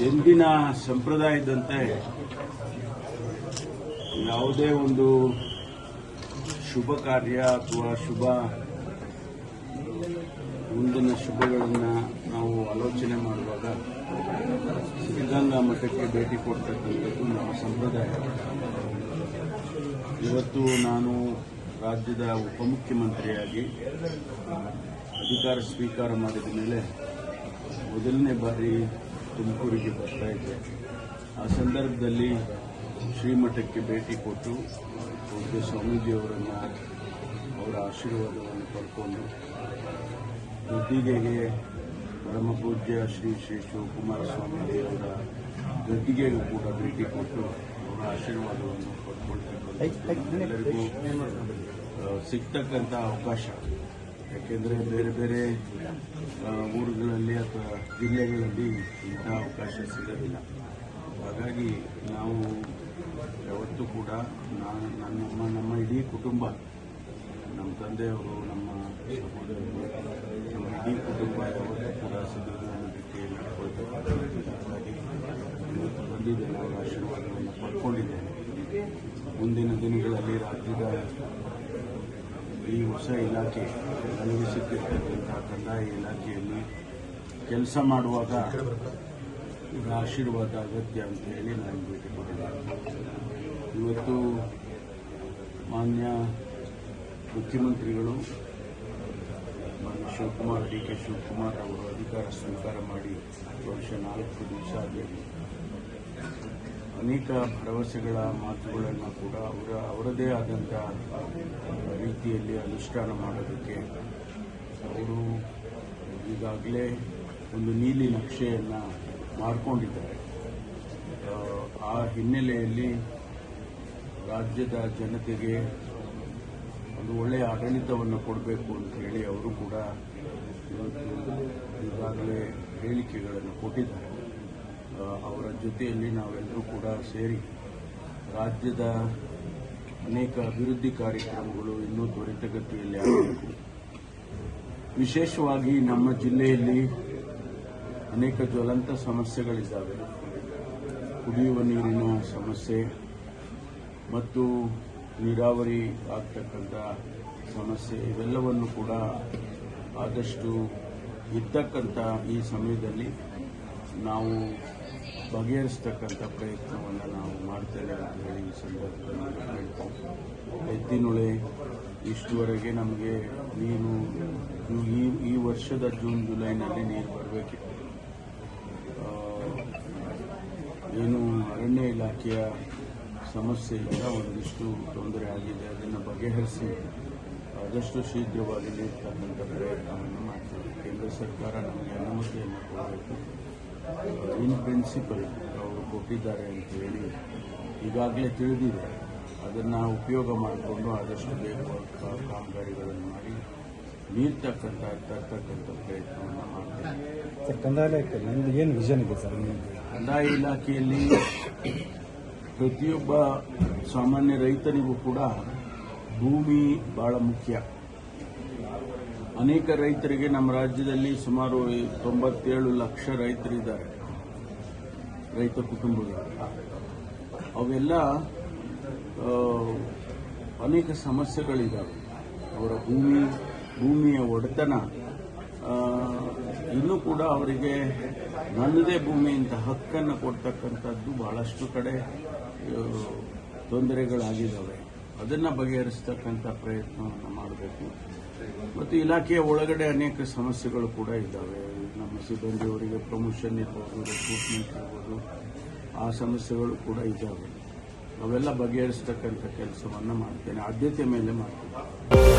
ಎಂದಿನ ಸಂಪ್ರದಾಯದಂತೆ ಯಾವುದೇ ಒಂದು ಶುಭ ಕಾರ್ಯ ಅಥವಾ ಮುಂದಿನ ಶುಭಗಳನ್ನು ನಾವು ಆಲೋಚನೆ ಮಾಡುವಾಗ ಸಿದ್ಧಗಂಗಾ ಮಠಕ್ಕೆ ಭೇಟಿ ಕೊಡ್ತಕ್ಕಂಥದ್ದು ನಮ್ಮ ಸಂಪ್ರದಾಯ. ಇವತ್ತು ನಾನು ರಾಜ್ಯದ ಉಪಮುಖ್ಯಮಂತ್ರಿಯಾಗಿ ಅಧಿಕಾರ ಸ್ವೀಕಾರ ಮಾಡಿದ ಮೇಲೆ ಮೊದಲನೇ ಬಾರಿ ತುಮಕೂರಿಗೆ ಬರ್ತಾ ಇದ್ದೆ. ಆ ಸಂದರ್ಭದಲ್ಲಿ ಶ್ರೀಮಠಕ್ಕೆ ಭೇಟಿ ಕೊಟ್ಟು ಪೂಜ್ಯ ಸ್ವಾಮೀಜಿಯವರನ್ನು ಅವರ ಆಶೀರ್ವಾದವನ್ನು ಪಡ್ಕೊಂಡು ಗದ್ದಿಗೆಗೆ ಪರಮ ಪೂಜ್ಯ ಶ್ರೀ ಶಿವಕುಮಾರ ಸ್ವಾಮೀಜಿಯವರ ಗದ್ದಿಗೆಗೂ ಕೂಡ ಭೇಟಿ ಕೊಟ್ಟು ಅವರ ಆಶೀರ್ವಾದವನ್ನು ಪಡ್ಕೊಳ್ತಕ್ಕಂಥ ಎಲ್ಲರಿಗೂ ಸಿಗ್ತಕ್ಕಂಥ ಅವಕಾಶ. ಯಾಕೆಂದರೆ ಬೇರೆ ಬೇರೆ ಊರುಗಳಲ್ಲಿ ಅಥವಾ ಜಿಲ್ಲೆಗಳಲ್ಲಿ ಇಂಥ ಅವಕಾಶ ಸಿಗೋದಿಲ್ಲ. ಹಾಗಾಗಿ ನಾವು ಯಾವತ್ತೂ ಕೂಡ ನಮ್ಮ ಇಡೀ ಕುಟುಂಬ, ನಮ್ಮ ತಂದೆಯವರು, ನಮ್ಮ ಸಹೋದರರು, ನಮ್ಮ ಇಡೀ ಕುಟುಂಬ ಯಾವತ್ತೂ ಕೂಡ ಸಿದ್ಧಗಂಗಾ ಮಠಕ್ಕೆ ನಡ್ಕೊಳ್ತಕ್ಕಂಥದ್ದು. ಹಾಗಾಗಿ ಇವತ್ತು ಬಂದಿದ್ದೇನೆ, ಅವರ ಆಶೀರ್ವಾದವನ್ನು ಪಡ್ಕೊಂಡಿದ್ದೇನೆ. ಮುಂದಿನ ದಿನಗಳಲ್ಲಿ ರಾಜ್ಯದ ಈ ಹೊಸ ಇಲಾಖೆ ನನಗೆ ಸಿಕ್ಕಿರ್ತಕ್ಕಂಥ ಕಂದಾಯ ಇಲಾಖೆಯಲ್ಲಿ ಕೆಲಸ ಮಾಡುವಾಗ ಇದರ ಆಶೀರ್ವಾದ ಅಗತ್ಯ ಅಂತ ಹೇಳಿ ನಾನು ಭೇಟಿ ಕೊಟ್ಟಿದ್ದೇನೆ. ಇವತ್ತು ಮಾನ್ಯ ಮುಖ್ಯಮಂತ್ರಿಗಳು ಮಾನ್ಯ ಡಿ ಕೆ ಶಿವಕುಮಾರ್ ಅವರು ಅಧಿಕಾರ ಸ್ವೀಕಾರ ಮಾಡಿ ಬಹುಶಃ 4 ದಿವಸ ಆಗಿದೆ. ಅನೇಕ ಭರವಸೆಗಳ ಮಾತುಗಳನ್ನು ಕೂಡ ಅವರದೇ ಆದಂಥ ರೀತಿಯಲ್ಲಿ ಅನುಷ್ಠಾನ ಮಾಡೋದಕ್ಕೆ ಅವರು ಈಗಾಗಲೇ ಒಂದು ನೀಲಿ ನಕ್ಷೆಯನ್ನು ಮಾಡಿಕೊಂಡಿದ್ದಾರೆ. ಆ ಹಿನ್ನೆಲೆಯಲ್ಲಿ ರಾಜ್ಯದ ಜನತೆಗೆ ಒಂದು ಒಳ್ಳೆಯ ಆಡಳಿತವನ್ನು ಕೊಡಬೇಕು ಅಂತ ಹೇಳಿ ಅವರು ಕೂಡ ಇವತ್ತು ಈಗಾಗಲೇ ಹೇಳಿಕೆಗಳನ್ನು ಕೊಟ್ಟಿದ್ದಾರೆ. ಅವರ ಜೊತೆಯಲ್ಲಿ ನಾವೆಲ್ಲರೂ ಕೂಡ ಸೇರಿ ರಾಜ್ಯದ ಅನೇಕ ಅಭಿವೃದ್ಧಿ ಕಾರ್ಯಕ್ರಮಗಳು ಇನ್ನೂ ತ್ವರಿತಗತಿಯಲ್ಲಿ ಆಗಬೇಕು. ವಿಶೇಷವಾಗಿ ನಮ್ಮ ಜಿಲ್ಲೆಯಲ್ಲಿ ಅನೇಕ ಜ್ವಲಂತ ಸಮಸ್ಯೆಗಳಿದ್ದಾವೆ. ಕುಡಿಯುವ ನೀರಿನ ಸಮಸ್ಯೆ ಮತ್ತು ನೀರಾವರಿ ಆಗ್ತಕ್ಕಂಥ ಸಮಸ್ಯೆ, ಇವೆಲ್ಲವನ್ನು ಕೂಡ ಆದಷ್ಟು ಇದ್ದಕ್ಕಂಥ ಈ ಸಮಯದಲ್ಲಿ ನಾವು ಬಗೆಹರಿಸ್ತಕ್ಕಂಥ ಪ್ರಯತ್ನವನ್ನು ನಾವು ಮಾಡ್ತೇವೆ ಅಂತ ಹೇಳಿ ಈ ಸಂದರ್ಭದಲ್ಲಿ ಹೇಳ್ತೀವಿ. ಎತ್ತಿನೊಳೆ ಇಷ್ಟುವರೆಗೆ ನಮಗೆ ನೀರು ಈ ವರ್ಷದ ಜೂನ್ ಜುಲೈನಲ್ಲಿ ನೀರು ಬರಬೇಕಿತ್ತು. ಏನು ಅರಣ್ಯ ಇಲಾಖೆಯ ಸಮಸ್ಯೆಯಿಂದ ಒಂದಿಷ್ಟು ತೊಂದರೆ ಆಗಿದೆ. ಅದನ್ನು ಬಗೆಹರಿಸಿ ಆದಷ್ಟು ಶೀಘ್ರವಾಗಿ ನೀಡ್ತಕ್ಕಂಥ ಪ್ರಯತ್ನವನ್ನು ಮಾಡ್ತೀವಿ. ಕೇಂದ್ರ ಸರ್ಕಾರ ನಮಗೆ ಅನುಮತಿಯನ್ನು ಕೊಡಬೇಕು. ಇನ್ ಪ್ರಿನ್ಸಿಪಲ್ ಅವರು ಕೊಟ್ಟಿದ್ದಾರೆ ಅಂತ ಹೇಳಿ ಈಗಾಗಲೇ ತಿಳಿದಿದೆ. ಅದನ್ನು ಉಪಯೋಗ ಮಾಡಿಕೊಂಡು ಆದಷ್ಟು ಬೇಗ ಕಾಮಗಾರಿಗಳನ್ನು ಮಾಡಿ ತರ್ತಕ್ಕಂಥ ಪ್ರಯತ್ನವನ್ನು ಮಾಡ್ತೀವಿ. ಸರ್, ಕಂದಾಯ ಇಲಾಖೆಯಲ್ಲಿ ಏನು ವಿಷನ್ ಇದೆ ಸರ್? ಕಂದಾಯ ಇಲಾಖೆಯಲ್ಲಿ ಪ್ರತಿಯೊಬ್ಬ ಸಾಮಾನ್ಯ ರೈತನಿಗೂ ಕೂಡ ಭೂಮಿ ಬಹಳ ಮುಖ್ಯ. ಅನೇಕ ರೈತರಿಗೆ ನಮ್ಮ ರಾಜ್ಯದಲ್ಲಿ ಸುಮಾರು 97 ಲಕ್ಷ ರೈತರಿದ್ದಾರೆ, ರೈತ ಕುಟುಂಬಗಳು. ಅವೆಲ್ಲ ಅನೇಕ ಸಮಸ್ಯೆಗಳಿದ್ದಾವೆ. ಅವರ ಭೂಮಿಯ ಒಡೆತನ ಇನ್ನೂ ಕೂಡ ಅವರಿಗೆ ನನ್ನದೇ ಭೂಮಿ ಅಂತ ಹಕ್ಕನ್ನು ಕೊಡ್ತಕ್ಕಂಥದ್ದು ಬಹಳಷ್ಟು ಕಡೆ ತೊಂದರೆಗಳಾಗಿದ್ದಾವೆ. ಅದನ್ನು ಬಗೆಹರಿಸ್ತಕ್ಕಂಥ ಪ್ರಯತ್ನವನ್ನು ಮಾಡಬೇಕು. ಮತ್ತು ಇಲಾಖೆಯ ಒಳಗಡೆ ಅನೇಕ ಸಮಸ್ಯೆಗಳು ಕೂಡ ಇದ್ದಾವೆ. ನಮ್ಮ ಸಿಬ್ಬಂದಿಯವರಿಗೆ ಪ್ರಮೋಷನ್ ಇರ್ಬೋದು, ರಿಕ್ರೂಟ್ಮೆಂಟ್ ಇರ್ಬೋದು, ಆ ಸಮಸ್ಯೆಗಳು ಕೂಡ ಇದ್ದಾವೆ. ಅವೆಲ್ಲ ಬಗೆಹರಿಸ್ತಕ್ಕಂಥ ಕೆಲಸವನ್ನು ಮಾಡ್ತೇನೆ, ಆದ್ಯತೆ ಮೇಲೆ ಮಾಡ್ತೇನೆ.